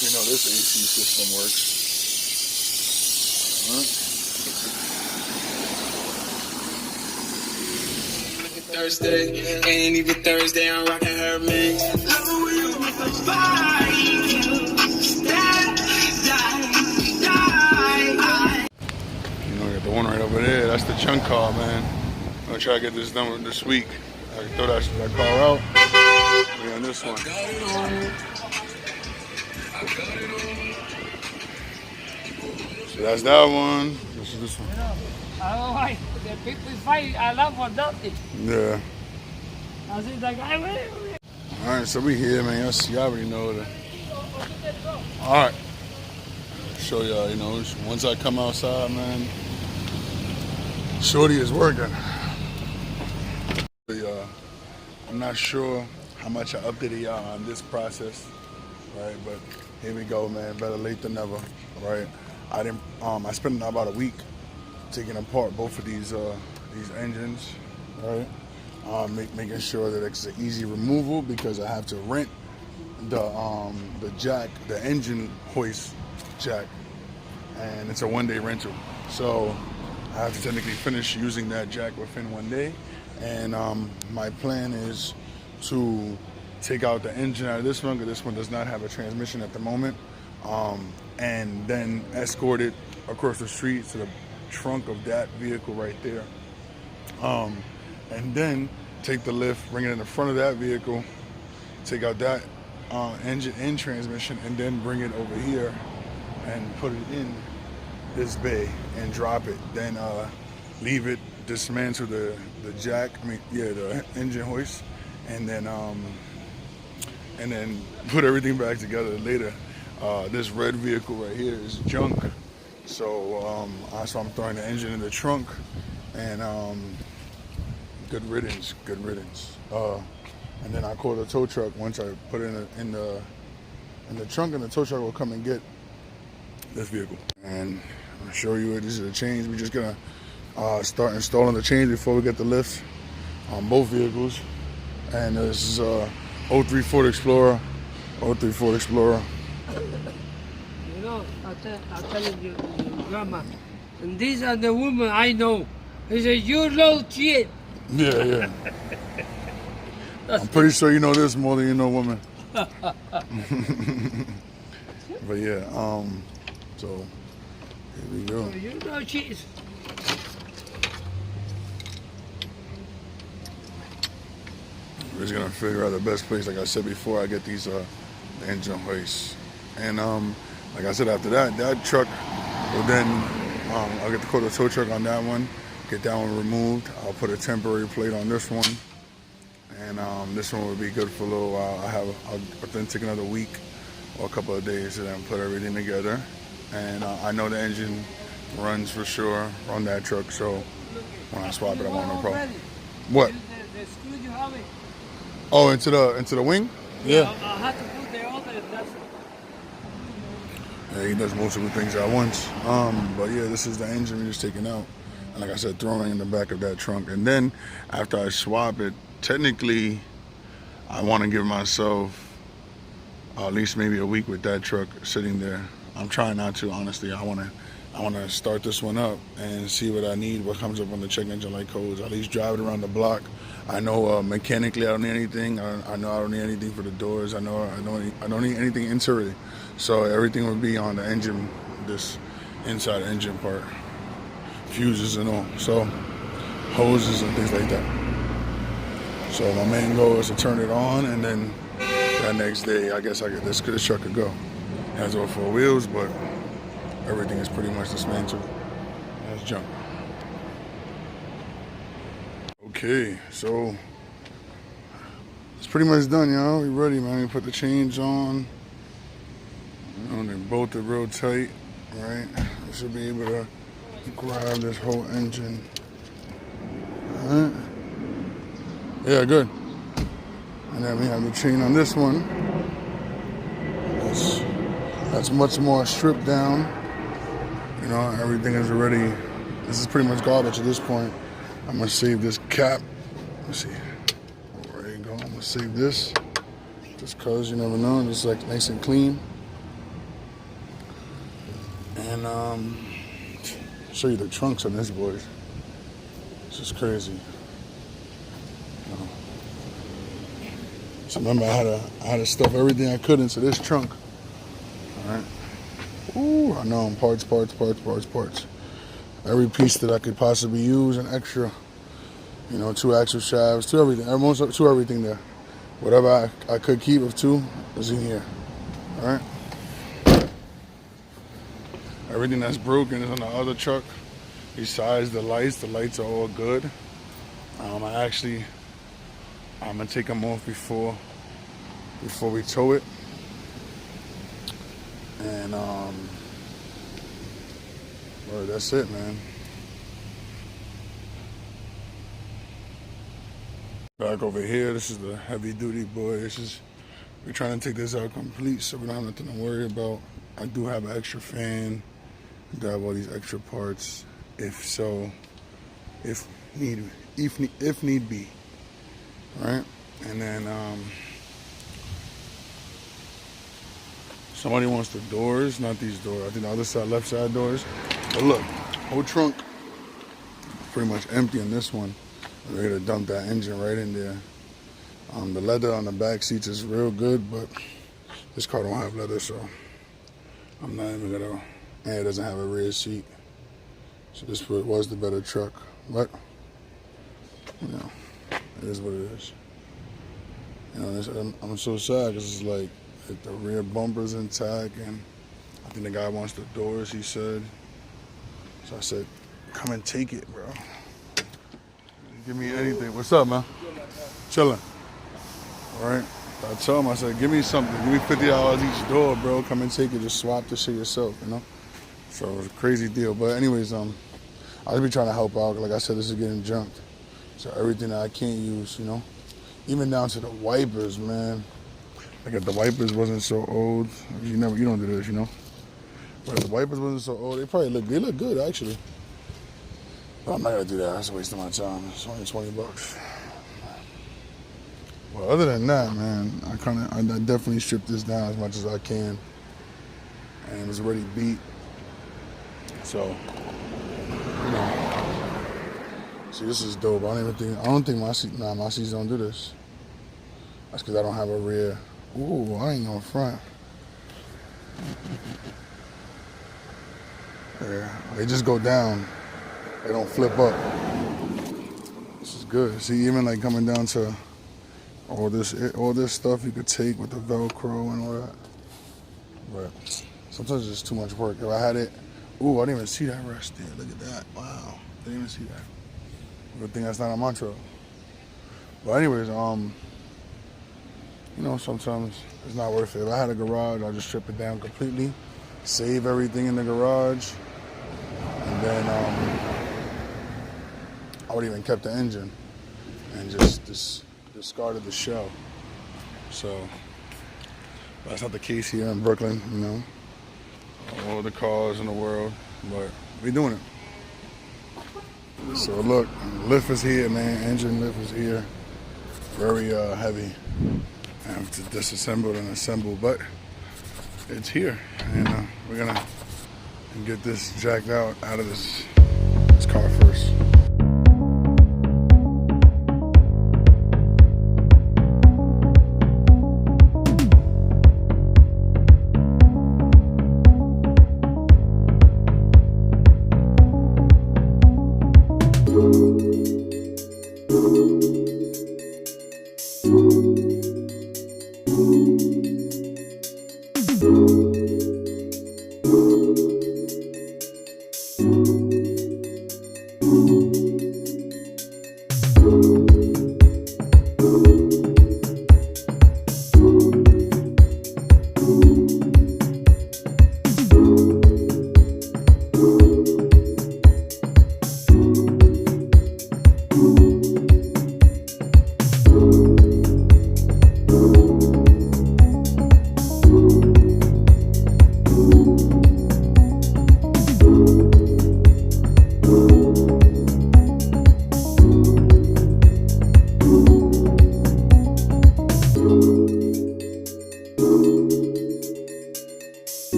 You know this AC system works. Thursday, ain't even Thursday, I'm rocking her mix. You know, I got the one right over there. That's the junk car, man. I'm gonna try to get this done this week. I can throw that car out. We're on this one. So that's that one. This is this one. You know, I don't like the people fight. I love for nothing. Yeah. I see the guy. All right, so we here, man. Y'all already know that. All right. Show y'all, you know, once I come outside, man, Shorty is working. I'm not sure how much I updated y'all on this process, right? But here we go, man. Better late than never, right? I spent about a week taking apart both of these engines, right? Making sure that it's an easy removal because I have to rent the jack, the engine hoist jack, and it's a one-day rental. So I have to technically finish using that jack within 1 day. And my plan is to take out the engine out of this one, because this one does not have a transmission at the moment, and then escort it across the street to the trunk of that vehicle right there. And then take the lift, bring it in the front of that vehicle, take out that engine and transmission, and then bring it over here and put it in this bay and drop it. Then leave it, dismantle the jack, the engine hoist, and then put everything back together later. This red vehicle right here is junk, so I'm throwing the engine in the trunk, and good riddance. And then I call the tow truck once I put it in the trunk, and the tow truck will come and get this vehicle. And I'll show you this is the change. We're just gonna start installing the change before we get the lift on both vehicles. And this is 03 Ford Explorer. You know, I'll tell you, grandma, and these are the women I know. They say, you know shit. Yeah. I'm pretty sure you know this more than you know women. But yeah, so here we go. You know shit. We're just gonna figure out the best place, like I said before, I get these engine hoists. And like I said, after that truck will then, I'll get to call the tow truck on that one, get that one removed. I'll put a temporary plate on this one. And this one will be good for a little while. I'll then take another week or a couple of days to then put everything together. And I know the engine runs for sure on that truck, so when I swap it, I won't have no problem. What? The screw you have it. Oh, into the wing? Yeah. I'll have to put the other. Yeah, he does most of the things at once. But yeah, this is the engine we're just taking out. And like I said, throwing it in the back of that trunk. And then after I swap it, technically, I want to give myself at least maybe a week with that truck sitting there. I'm trying not to, honestly. I want to start this one up and see what I need, what comes up on the check engine light codes. At least drive it around the block. I know mechanically I don't need anything. I know I don't need anything for the doors. I don't need anything interiorly. So everything would be on the engine, this inside engine part, fuses and all. So hoses and things like that. So my main goal is to turn it on, and then that next day, I guess this truck could go. It has all 4 wheels, but everything is pretty much dismantled. That's junk. Okay, so it's pretty much done, y'all. We ready, man. We put the chains on. You know, they bolted real tight, right? I should be able to grab this whole engine. All right. Yeah, good. And then we have the chain on this one. That's much more stripped down. You know, everything is already, this is pretty much garbage at this point. I'm gonna save this cap. Let's see. There you go. I'm gonna save this. Just cause you never know. It's like nice and clean. show you the trunks on this, boys. It's just crazy. So remember, I had to stuff everything I could into this trunk. All right. Ooh, I know, parts. Every piece that I could possibly use, an extra, 2 axle shafts, 2 everything, almost 2 everything there. Whatever I could keep of 2 is in here. All right. Everything that's broken is on the other truck. Besides the lights are all good. I'm gonna take them off before we tow it. And well, that's it, man. Back over here, this is the heavy duty boy. We're trying to take this out complete so we don't have nothing to worry about. I do have an extra fan. I do have all these extra parts, if need be. All right, and then somebody wants the doors, not these doors. I think the other side, left side doors. But look, whole trunk pretty much empty on this one. We're gonna dump that engine right in there. The leather on the back seats is real good, but this car don't have leather, so I'm not even gonna. And it doesn't have a rear seat, so this was the better truck. But it is what it is. I'm so sad because it's like the rear bumper's intact, and I think the guy wants the doors, he said. So I said, come and take it, bro. Give me anything. What's up, man? Chilling. All right. I told him, I said, give me something. Give me $50 each door, bro. Come and take it. Just swap the shit yourself, So it was a crazy deal. But anyways, I'll just be trying to help out. Like I said, this is getting junked. So everything that I can't use, even down to the wipers, man. Like if the wipers wasn't so old, you don't do this, But if the wipers wasn't so old, they look good actually. But I'm not gonna do that. That's a waste of my time. It's only $20. Well, other than that, man, I definitely stripped this down as much as I can, and it was already beat. So, see, this is dope. I don't think my seats don't do this. That's because I don't have a rear. Ooh, I ain't going front. Yeah, they just go down. They don't flip up. This is good. See, even like coming down to all this stuff you could take with the Velcro and all that. But sometimes it's just too much work. If I had it, ooh, I didn't even see that rest there. Look at that. Wow, didn't even see that. Good thing that's not on my truck. But anyways, sometimes it's not worth it. If I had a garage, I'd just strip it down completely, save everything in the garage, and then I would even kept the engine and just discarded the shell. So that's not the case here in Brooklyn, all the cars in the world, but we doing it. So look, lift is here, man. Engine lift is here. Very heavy. I have to disassemble and assemble, but it's here, and we're gonna get this jacked out of this car first.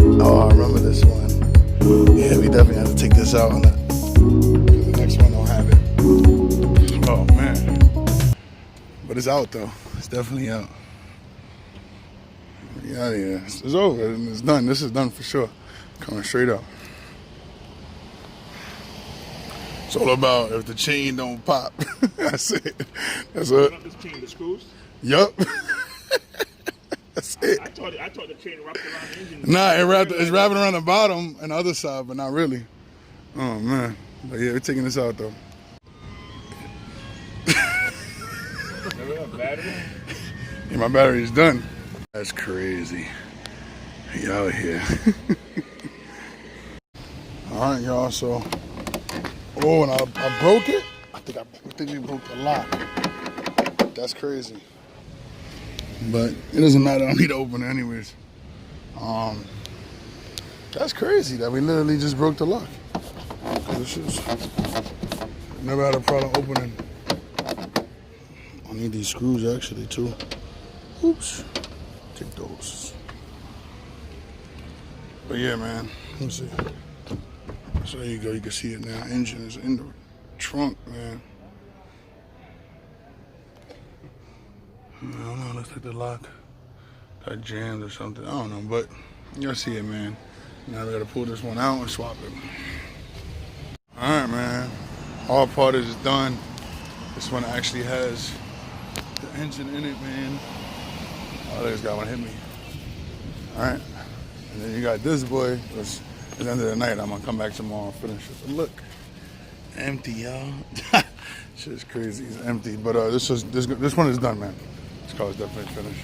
Oh, I remember this one. Yeah, we definitely have to take this out on the next one don't have it. Oh man. But it's out though. It's definitely out. Yeah, it's over. It's done. This is done for sure. Coming straight up. It's all about if the chain don't pop. That's it. That's it. This chain, the screws? Yup. That's it. I thought the chain wrapped around the engine. Nah, it's wrapping around the bottom and the other side, but not really. Oh man. But yeah, we're taking this out though. Never have battery? Yeah, my battery's done. That's crazy. We out here. All right, y'all. So, oh, and I broke it. I think we broke the lock. That's crazy. But it doesn't matter. I don't need to open it anyways. That's crazy that we literally just broke the lock. This is never had a problem opening. I need these screws actually too. Oops. Take those. But yeah, man. Let me see. So there you go. You can see it now. Engine is in the trunk, man. I don't know. Looks like the lock got jammed or something. I don't know, but you'll see it, man. Now we gotta pull this one out and swap it. All right, man. All part is done. This one actually has the engine in it, man. Oh, this guy wanna hit me. All right. And then you got this boy, which at the end of the night, I'm gonna come back tomorrow and finish it. But look, empty, y'all. Shit's crazy, it's empty. But this one is done, man. This car is definitely finished.